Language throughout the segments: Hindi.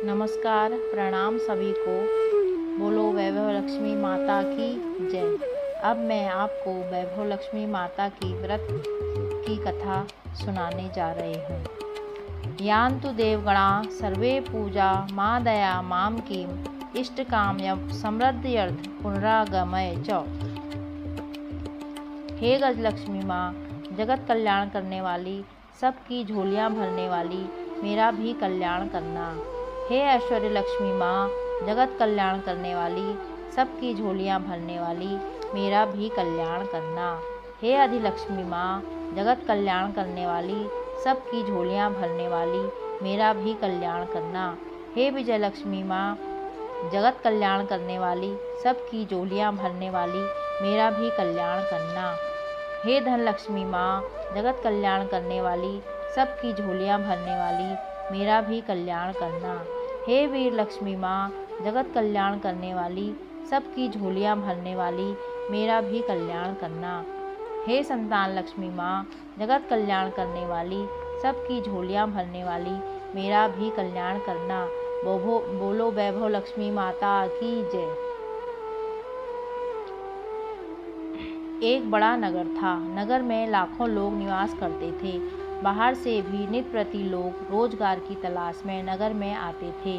नमस्कार, प्रणाम सभी को। बोलो वैभव लक्ष्मी माता की जय। अब मैं आपको वैभव लक्ष्मी माता की व्रत की कथा सुनाने जा रही हूँ। यान्तु देवगणा सर्वे पूजा माँ दया माम कीम इष्ट कामयम समृद्ध्यर्थ पुनरागमय च। हे गजलक्ष्मी माँ, जगत कल्याण करने वाली, सबकी झोलियाँ भरने वाली, मेरा भी कल्याण करना। हे ऐश्वर्य लक्ष्मी माँ, जगत कल्याण करने वाली, सबकी झोलियाँ भरने वाली, मेरा भी कल्याण करना। हे अधिलक्ष्मी माँ, जगत कल्याण करने वाली, सबकी झोलियाँ भरने वाली, मेरा भी कल्याण करना। हे विजय लक्ष्मी माँ, जगत कल्याण करने वाली, सबकी झोलियाँ भरने वाली, मेरा भी कल्याण करना। हे धन लक्ष्मी माँ, जगत कल्याण करने वाली, सबकी झोलियाँ भरने वाली, मेरा भी कल्याण करना। हे वीर लक्ष्मी माँ, जगत कल्याण करने वाली, सबकी झोलियाँ भरने वाली, मेरा भी कल्याण करना। हे संतान लक्ष्मी माँ, जगत कल्याण करने वाली, सबकी झोलियाँ भरने वाली, मेरा भी कल्याण करना। बोलो वैभव लक्ष्मी माता की जय। एक बड़ा नगर था। नगर में लाखों लोग निवास करते थे। बाहर से भी नित प्रति लोग रोजगार की तलाश में नगर में आते थे।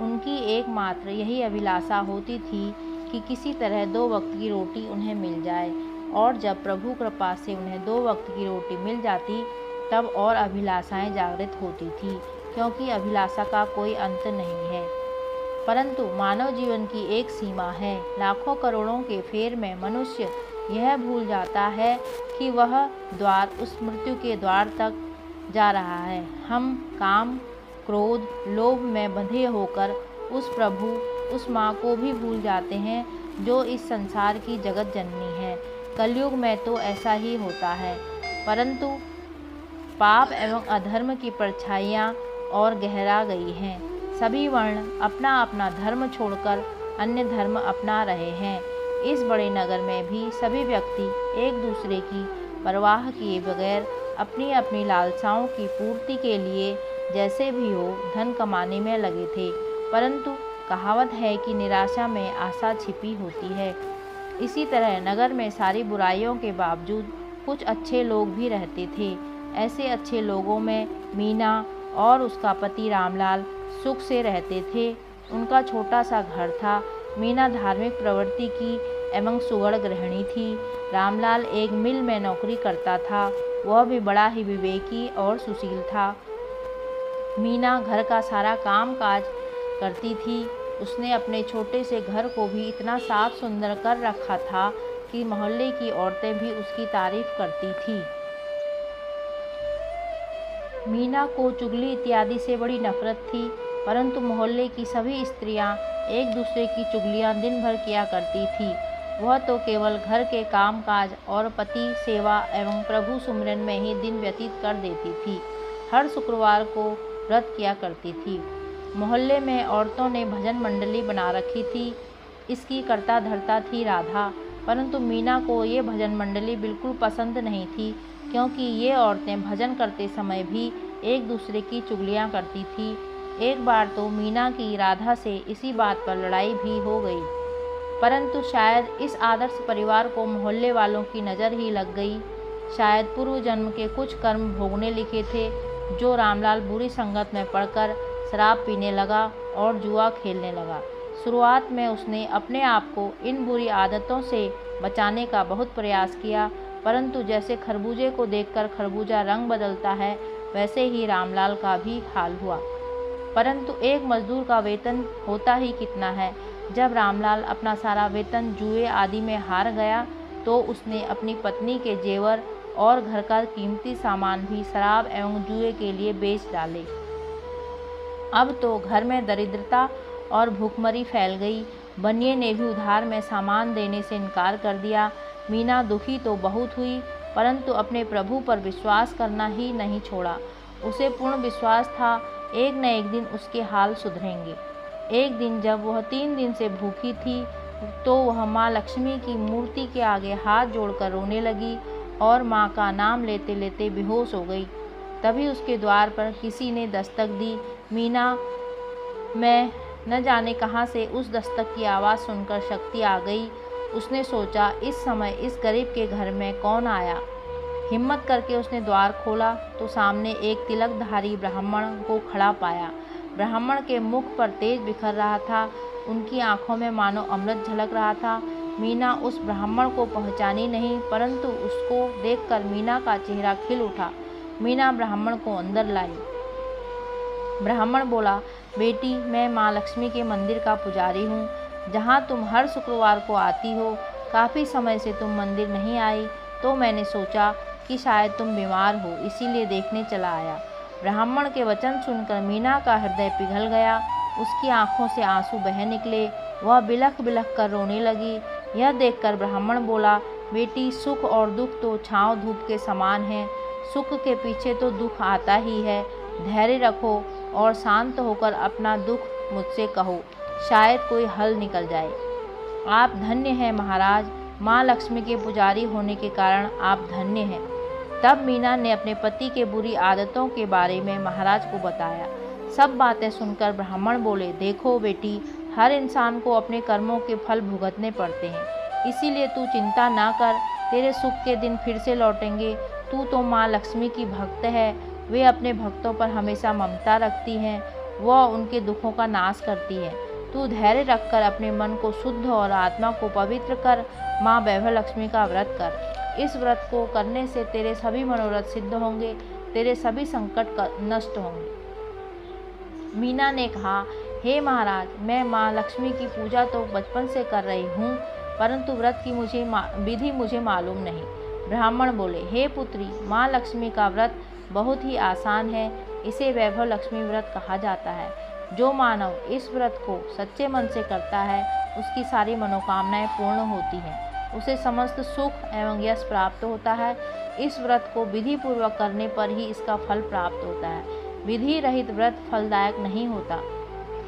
उनकी एकमात्र यही अभिलाषा होती थी कि किसी तरह 2 वक्त की रोटी उन्हें मिल जाए। और जब प्रभु कृपा से उन्हें 2 वक्त की रोटी मिल जाती, तब और अभिलाषाएं जागृत होती थी, क्योंकि अभिलाषा का कोई अंत नहीं है। परंतु मानव जीवन की एक सीमा है। लाखों करोड़ों के फेर में मनुष्य यह भूल जाता है कि वह द्वार उस मृत्यु के द्वार तक जा रहा है। हम काम, क्रोध, लोभ में बंधे होकर उस प्रभु, उस माँ को भी भूल जाते हैं जो इस संसार की जगत जननी है। कलयुग में तो ऐसा ही होता है। परंतु पाप एवं अधर्म की परछाइयाँ और गहरा गई हैं। सभी वर्ण अपना अपना धर्म छोड़कर अन्य धर्म अपना रहे हैं। इस बड़े नगर में भी सभी व्यक्ति एक दूसरे की परवाह किए बगैर अपनी अपनी लालसाओं की पूर्ति के लिए जैसे भी हो धन कमाने में लगे थे। परंतु कहावत है कि निराशा में आशा छिपी होती है। इसी तरह नगर में सारी बुराइयों के बावजूद कुछ अच्छे लोग भी रहते थे। ऐसे अच्छे लोगों में मीना और उसका पति रामलाल सुख से रहते थे। उनका छोटा सा घर था। मीना धार्मिक प्रवृत्ति की एवं सुगढ़ गृहिणी थी। रामलाल एक मिल में नौकरी करता था। वह भी बड़ा ही विवेकी और सुशील था। मीना घर का सारा काम काज करती थी। उसने अपने छोटे से घर को भी इतना साफ सुंदर कर रखा था कि मोहल्ले की औरतें भी उसकी तारीफ करती थी। मीना को चुगली इत्यादि से बड़ी नफरत थी, परंतु मोहल्ले की सभी स्त्रियां एक दूसरे की चुगलियां दिन भर किया करती थी। वह तो केवल घर के कामकाज और पति सेवा एवं प्रभु सुमिरन में ही दिन व्यतीत कर देती थी। हर शुक्रवार को व्रत किया करती थी। मोहल्ले में औरतों ने भजन मंडली बना रखी थी। इसकी कर्ता धर्ता थी राधा। परंतु मीना को ये भजन मंडली बिल्कुल पसंद नहीं थी, क्योंकि ये औरतें भजन करते समय भी एक दूसरे की चुगलियाँ करती थी। एक बार तो मीना की राधा से इसी बात पर लड़ाई भी हो गई। परंतु शायद इस आदर्श परिवार को मोहल्ले वालों की नज़र ही लग गई। शायद पूर्व जन्म के कुछ कर्म भोगने लिखे थे, जो रामलाल बुरी संगत में पड़कर शराब पीने लगा और जुआ खेलने लगा। शुरुआत में उसने अपने आप को इन बुरी आदतों से बचाने का बहुत प्रयास किया, परंतु जैसे खरबूजे को देखकर खरबूजा रंग बदलता है, वैसे ही रामलाल का भी हाल हुआ। परंतु एक मजदूर का वेतन होता ही कितना है। जब रामलाल अपना सारा वेतन जुए आदि में हार गया, तो उसने अपनी पत्नी के जेवर और घर का कीमती सामान भी शराब एवं जुए के लिए बेच डाले। अब तो घर में दरिद्रता और भूखमरी फैल गई। बनिए ने भी उधार में सामान देने से इनकार कर दिया। मीना दुखी तो बहुत हुई, परंतु अपने प्रभु पर विश्वास करना ही नहीं छोड़ा। उसे पूर्ण विश्वास था एक न एक दिन उसके हाल सुधरेंगे। एक दिन जब वह 3 दिन से भूखी थी, तो वह माँ लक्ष्मी की मूर्ति के आगे हाथ जोड़कर रोने लगी और माँ का नाम लेते लेते बेहोश हो गई। तभी उसके द्वार पर किसी ने दस्तक दी। मीना मैं न जाने कहाँ से उस दस्तक की आवाज़ सुनकर शक्ति आ गई। उसने सोचा, इस समय इस गरीब के घर में कौन आया। हिम्मत करके उसने द्वार खोला तो सामने एक तिलकधारी ब्राह्मण को खड़ा पाया। ब्राह्मण के मुख पर तेज बिखर रहा था, उनकी आंखों में मानो अमृत झलक रहा था। मीना उस ब्राह्मण को पहचानी नहीं, परंतु उसको देखकर मीना का चेहरा खिल उठा। मीना ब्राह्मण को अंदर लाई। ब्राह्मण बोला, बेटी, मैं माँ लक्ष्मी के मंदिर का पुजारी हूँ, जहाँ तुम हर शुक्रवार को आती हो। काफ़ी समय से तुम मंदिर नहीं आई, तो मैंने सोचा कि शायद तुम बीमार हो, इसीलिए देखने चला आया। ब्राह्मण के वचन सुनकर मीना का हृदय पिघल गया। उसकी आंखों से आंसू बह निकले। वह बिलख बिलख कर रोने लगी। यह देखकर ब्राह्मण बोला, बेटी, सुख और दुख तो छाँव धूप के समान हैं। सुख के पीछे तो दुख आता ही है। धैर्य रखो और शांत होकर अपना दुख मुझसे कहो, शायद कोई हल निकल जाए। आप धन्य हैं महाराज, माँ लक्ष्मी के पुजारी होने के कारण आप धन्य हैं। तब मीना ने अपने पति के बुरी आदतों के बारे में महाराज को बताया। सब बातें सुनकर ब्राह्मण बोले, देखो बेटी, हर इंसान को अपने कर्मों के फल भुगतने पड़ते हैं, इसीलिए तू चिंता ना कर, तेरे सुख के दिन फिर से लौटेंगे। तू तो माँ लक्ष्मी की भक्त है, वे अपने भक्तों पर हमेशा ममता रखती हैं, वह उनके दुखों का नाश करती है। तू धैर्य रखकर अपने मन को शुद्ध और आत्मा को पवित्र कर माँ वैभव लक्ष्मी का व्रत कर। इस व्रत को करने से तेरे सभी मनोरथ सिद्ध होंगे, तेरे सभी संकट नष्ट होंगे। मीना ने कहा, हे महाराज, मैं माँ लक्ष्मी की पूजा तो बचपन से कर रही हूँ, परंतु व्रत की विधि मुझे मालूम नहीं। ब्राह्मण बोले, हे पुत्री, माँ लक्ष्मी का व्रत बहुत ही आसान है। इसे वैभव लक्ष्मी व्रत कहा जाता है। जो मानव इस व्रत को सच्चे मन से करता है, उसकी सारी मनोकामनाएं पूर्ण होती हैं, उसे समस्त सुख एवं यश प्राप्त होता है। इस व्रत को विधि पूर्वक करने पर ही इसका फल प्राप्त होता है। विधि रहित व्रत फलदायक नहीं होता।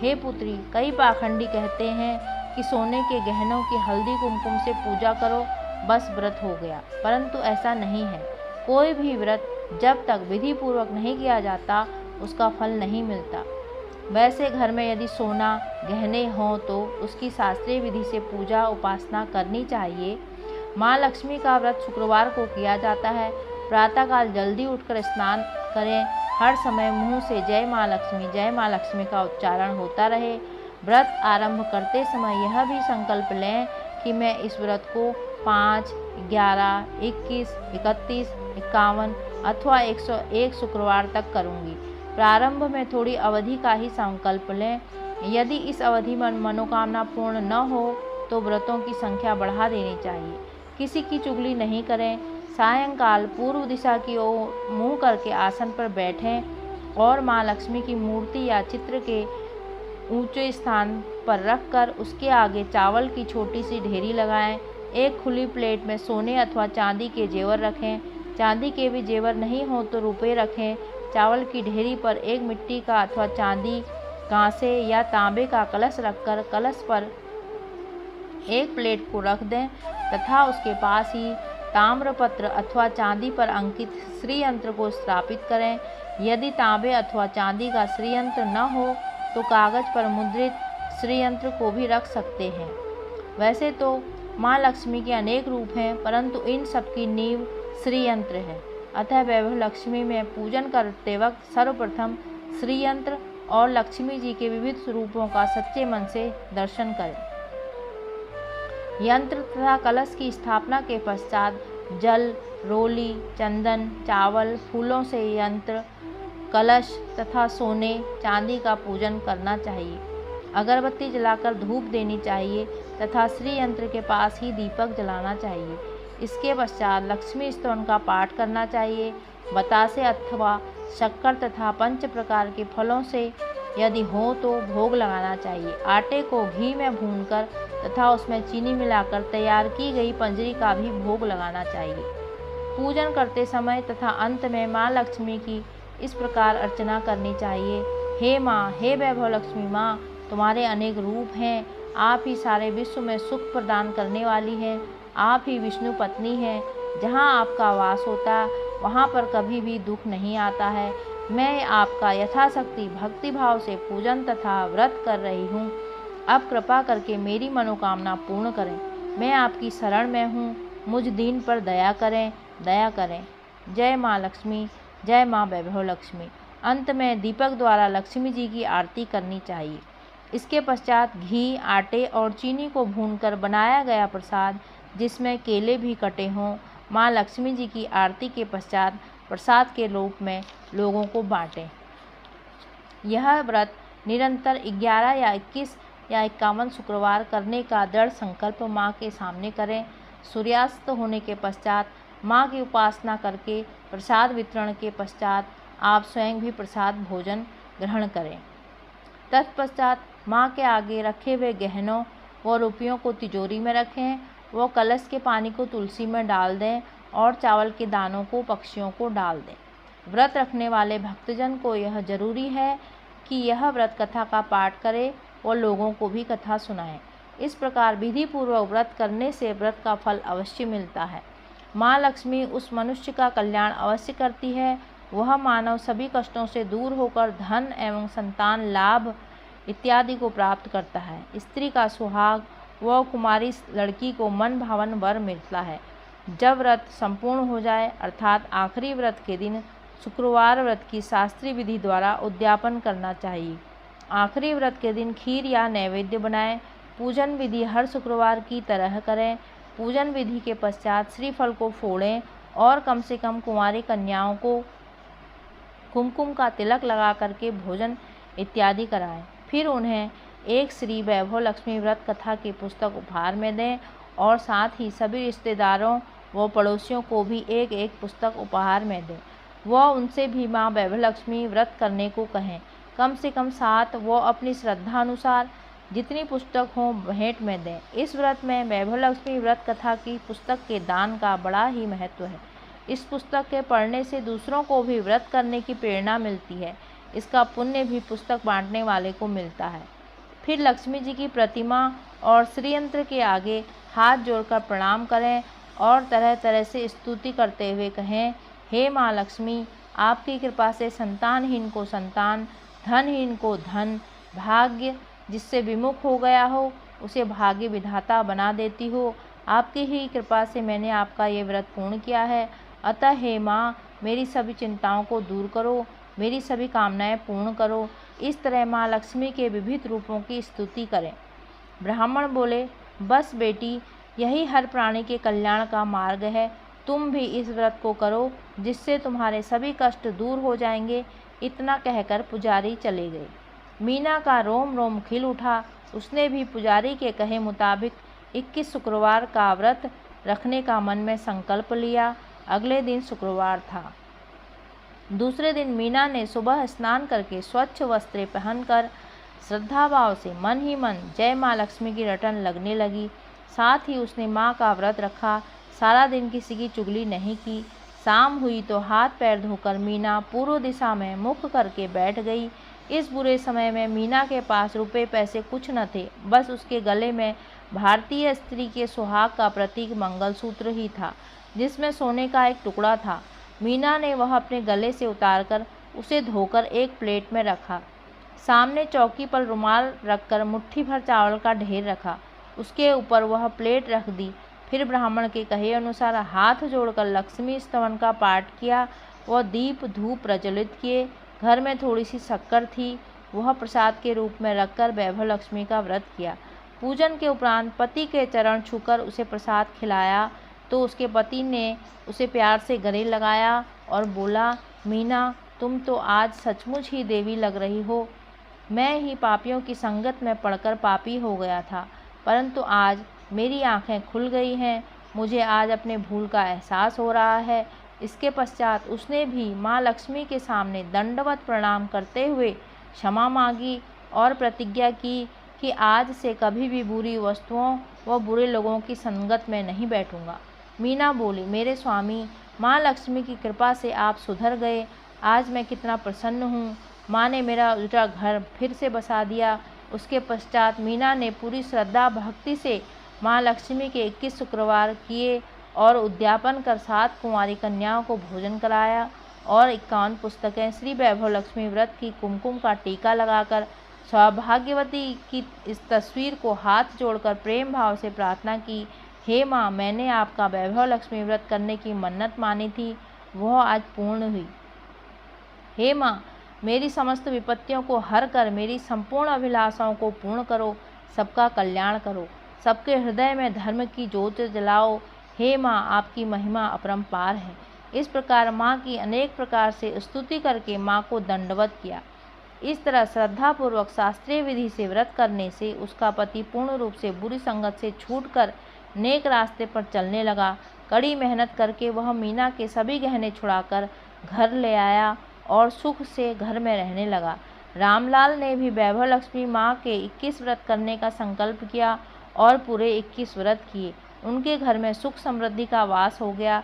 हे पुत्री, कई पाखंडी कहते हैं कि सोने के गहनों की हल्दी कुमकुम से पूजा करो, बस व्रत हो गया, परंतु ऐसा नहीं है। कोई भी व्रत जब तक विधि पूर्वक नहीं किया जाता, उसका फल नहीं मिलता। वैसे घर में यदि सोना गहने हों तो उसकी शास्त्रीय विधि से पूजा उपासना करनी चाहिए। माँ लक्ष्मी का व्रत शुक्रवार को किया जाता है। प्रातःकाल जल्दी उठकर स्नान करें। हर समय मुंह से जय माँ लक्ष्मी का उच्चारण होता रहे। व्रत आरंभ करते समय यह भी संकल्प लें कि मैं इस व्रत को 5, 11, 21, 31, 51 अथवा 101 शुक्रवार तक करूँगी। प्रारंभ में थोड़ी अवधि का ही संकल्प लें। यदि इस अवधि में मनोकामना पूर्ण न हो तो व्रतों की संख्या बढ़ा देनी चाहिए। किसी की चुगली नहीं करें। सायंकाल पूर्व दिशा की ओर मुँह करके आसन पर बैठें और माँ लक्ष्मी की मूर्ति या चित्र के ऊंचे स्थान पर रखकर उसके आगे चावल की छोटी सी ढेरी लगाएं। एक खुली प्लेट में सोने अथवा चांदी के जेवर रखें। चांदी के भी जेवर नहीं हो तो रुपये रखें। चावल की ढेरी पर एक मिट्टी का अथवा चांदी, कांसे या तांबे का कलश रखकर कलश पर एक प्लेट को रख दें तथा उसके पास ही ताम्रपत्र अथवा चांदी पर अंकित श्री यंत्र को स्थापित करें। यदि तांबे अथवा चांदी का श्री यंत्र न हो तो कागज पर मुद्रित श्री यंत्र को भी रख सकते हैं। वैसे तो माँ लक्ष्मी के अनेक रूप हैं, परंतु इन सब की नींव श्री यंत्र है। अतः वैभव लक्ष्मी में पूजन करते वक्त सर्वप्रथम श्री यंत्र और लक्ष्मी जी के विविध स्वरूपों का सच्चे मन से दर्शन करें। यंत्र तथा कलश की स्थापना के पश्चात जल, रोली, चंदन, चावल, फूलों से यंत्र, कलश तथा सोने चांदी का पूजन करना चाहिए। अगरबत्ती जलाकर धूप देनी चाहिए तथा श्री यंत्र के पास ही दीपक जलाना चाहिए। इसके पश्चात लक्ष्मी स्तोत्र का पाठ करना चाहिए। बतासे अथवा शक्कर तथा 5 प्रकार के फलों से यदि हो तो भोग लगाना चाहिए। आटे को घी में भूनकर तथा उसमें चीनी मिलाकर तैयार की गई पंजरी का भी भोग लगाना चाहिए। पूजन करते समय तथा अंत में माँ लक्ष्मी की इस प्रकार अर्चना करनी चाहिए। हे माँ, हे वैभव लक्ष्मी माँ, तुम्हारे अनेक रूप हैं। आप ही सारे विश्व में सुख प्रदान करने वाली हैं। आप ही विष्णु पत्नी हैं। जहाँ आपका वास होता वहाँ पर कभी भी दुख नहीं आता है। मैं आपका यथाशक्ति भक्तिभाव से पूजन तथा व्रत कर रही हूँ। अब कृपा करके मेरी मनोकामना पूर्ण करें। मैं आपकी शरण में हूँ, मुझ दीन पर दया करें, दया करें। जय माँ लक्ष्मी, जय माँ वैभव लक्ष्मी। अंत में दीपक द्वारा लक्ष्मी जी की आरती करनी चाहिए। इसके पश्चात घी, आटे और चीनी को भूनकर बनाया गया प्रसाद, जिसमें केले भी कटे हों, माँ लक्ष्मी जी की आरती के पश्चात प्रसाद के रूप में लोगों को बाँटें। यह व्रत निरंतर 11 या 21 या 51 शुक्रवार करने का दृढ़ संकल्प माँ के सामने करें। सूर्यास्त होने के पश्चात माँ की उपासना करके प्रसाद वितरण के पश्चात आप स्वयं भी प्रसाद भोजन ग्रहण करें। तत्पश्चात माँ के आगे रखे हुए गहनों व रुपयों को तिजोरी में रखें। वो कलश के पानी को तुलसी में डाल दें और चावल के दानों को पक्षियों को डाल दें। व्रत रखने वाले भक्तजन को यह जरूरी है कि यह व्रत कथा का पाठ करे और लोगों को भी कथा सुनाएं। इस प्रकार विधि पूर्वक व्रत करने से व्रत का फल अवश्य मिलता है। माँ लक्ष्मी उस मनुष्य का कल्याण अवश्य करती है। वह मानव सभी कष्टों से दूर होकर धन एवं संतान लाभ इत्यादि को प्राप्त करता है। स्त्री का सुहाग व कुमारी लड़की को मन भावन वर मिलता है। जब व्रत संपूर्ण हो जाए अर्थात आखिरी व्रत के दिन शुक्रवार व्रत की शास्त्रीय विधि द्वारा उद्यापन करना चाहिए। आखिरी व्रत के दिन खीर या नैवेद्य बनाएं। पूजन विधि हर शुक्रवार की तरह करें। पूजन विधि के पश्चात श्रीफल को फोड़ें और कम से कम कुंवारी कन्याओं को कुमकुम का तिलक लगा करके भोजन इत्यादि कराएं। फिर उन्हें एक श्री वैभव लक्ष्मी व्रत कथा की पुस्तक उपहार में दें और साथ ही सभी रिश्तेदारों व पड़ोसियों को भी एक एक पुस्तक उपहार में दें। वह उनसे भी माँ वैभव लक्ष्मी व्रत करने को कहें। कम से कम 7 वो अपनी श्रद्धा अनुसार जितनी पुस्तक हो भेंट में दें। इस व्रत में वैभव लक्ष्मी व्रत कथा की पुस्तक के दान का बड़ा ही महत्व है। इस पुस्तक के पढ़ने से दूसरों को भी व्रत करने की प्रेरणा मिलती है। इसका पुण्य भी पुस्तक बांटने वाले को मिलता है। फिर लक्ष्मी जी की प्रतिमा और श्रीयंत्र के आगे हाथ जोड़कर प्रणाम करें और तरह तरह से स्तुति करते हुए कहें, हे माँ लक्ष्मी, आपकी कृपा से संतानहीन को संतान, धनहीन को धन, भाग्य जिससे विमुख हो गया हो उसे भाग्य विधाता बना देती हो। आपकी ही कृपा से मैंने आपका ये व्रत पूर्ण किया है। अतः हे माँ, मेरी सभी चिंताओं को दूर करो, मेरी सभी कामनाएं पूर्ण करो। इस तरह माँ लक्ष्मी के विविध रूपों की स्तुति करें। ब्राह्मण बोले, बस बेटी, यही हर प्राणी के कल्याण का मार्ग है। तुम भी इस व्रत को करो, जिससे तुम्हारे सभी कष्ट दूर हो जाएंगे। इतना कहकर पुजारी चले गए। मीना का रोम रोम खिल उठा। उसने भी पुजारी के कहे मुताबिक 21 शुक्रवार का व्रत रखने का मन में संकल्प लिया। अगले दिन शुक्रवार था। दूसरे दिन मीना ने सुबह स्नान करके स्वच्छ वस्त्र पहनकर श्रद्धाभाव से मन ही मन जय माँ लक्ष्मी की रटन लगने लगी। साथ ही उसने माँ का व्रत रखा। सारा दिन किसी की चुगली नहीं की। शाम हुई तो हाथ पैर धोकर मीना पूर्व दिशा में मुख करके बैठ गई। इस बुरे समय में मीना के पास रुपए पैसे कुछ न थे। बस उसके गले में भारतीय स्त्री के सुहाग का प्रतीक मंगलसूत्र ही था, जिसमें सोने का एक टुकड़ा था। मीना ने वह अपने गले से उतारकर उसे धोकर एक प्लेट में रखा। सामने चौकी पर रुमाल रखकर मुट्ठी भर चावल का ढेर रखा। उसके ऊपर वह प्लेट रख दी। फिर ब्राह्मण के कहे अनुसार हाथ जोड़कर लक्ष्मी स्तवन का पाठ किया। वह दीप धूप प्रज्वलित किए। घर में थोड़ी सी शक्कर थी, वह प्रसाद के रूप में रखकर वैभव लक्ष्मी का व्रत किया। पूजन के उपरांत पति के चरण छूकर उसे प्रसाद खिलाया तो उसके पति ने उसे प्यार से गले लगाया और बोला, मीना, तुम तो आज सचमुच ही देवी लग रही हो। मैं ही पापियों की संगत में पड़कर पापी हो गया था, परंतु आज मेरी आंखें खुल गई हैं। मुझे आज अपने भूल का एहसास हो रहा है। इसके पश्चात उसने भी माँ लक्ष्मी के सामने दंडवत प्रणाम करते हुए क्षमा मांगी और प्रतिज्ञा की कि आज से कभी भी बुरी वस्तुओं व बुरे लोगों की संगत में नहीं बैठूंगा। मीना बोली, मेरे स्वामी, माँ लक्ष्मी की कृपा से आप सुधर गए। आज मैं कितना प्रसन्न हूँ। माँ ने मेरा उल्टा घर फिर से बसा दिया। उसके पश्चात मीना ने पूरी श्रद्धा भक्ति से माँ लक्ष्मी के 21 शुक्रवार किए और उद्यापन कर 7 कुंवारी कन्याओं को भोजन कराया और 51 पुस्तकें। श्री वैभव लक्ष्मी व्रत की कुमकुम का टीका लगाकर सौभाग्यवती की इस तस्वीर को हाथ जोड़कर प्रेम भाव से प्रार्थना की, हे माँ, मैंने आपका वैभव लक्ष्मी व्रत करने की मन्नत मानी थी, वह आज पूर्ण हुई। हे माँ, मेरी समस्त विपत्तियों को हर कर मेरी संपूर्ण अभिलाषाओं को पूर्ण करो, सबका कल्याण करो, सबके हृदय में धर्म की ज्योत जलाओ। हे माँ, आपकी महिमा अपरंपार है। इस प्रकार माँ की अनेक प्रकार से स्तुति करके माँ को दंडवत किया। इस तरह श्रद्धापूर्वक शास्त्रीय विधि से व्रत करने से उसका पति पूर्ण रूप से बुरी संगत से छूटकर नेक रास्ते पर चलने लगा। कड़ी मेहनत करके वह मीना के सभी गहने छुड़ाकर घर ले आया और सुख से घर में रहने लगा। रामलाल ने भी वैभव लक्ष्मी माँ के 21 व्रत करने का संकल्प किया और पूरे 21 व्रत किए। उनके घर में सुख समृद्धि का वास हो गया।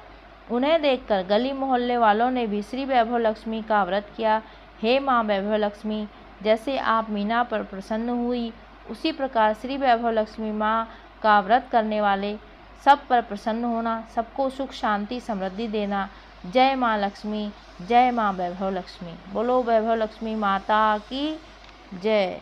उन्हें देखकर गली मोहल्ले वालों ने भी श्री वैभव लक्ष्मी का व्रत किया। हे माँ वैभव लक्ष्मी, जैसे आप मीना पर प्रसन्न हुई, उसी प्रकार श्री वैभव लक्ष्मी माँ का व्रत करने वाले सब पर प्रसन्न होना, सबको सुख शांति समृद्धि देना। जय माँ लक्ष्मी, जय माँ वैभव लक्ष्मी। बोलो वैभव लक्ष्मी माता की जय।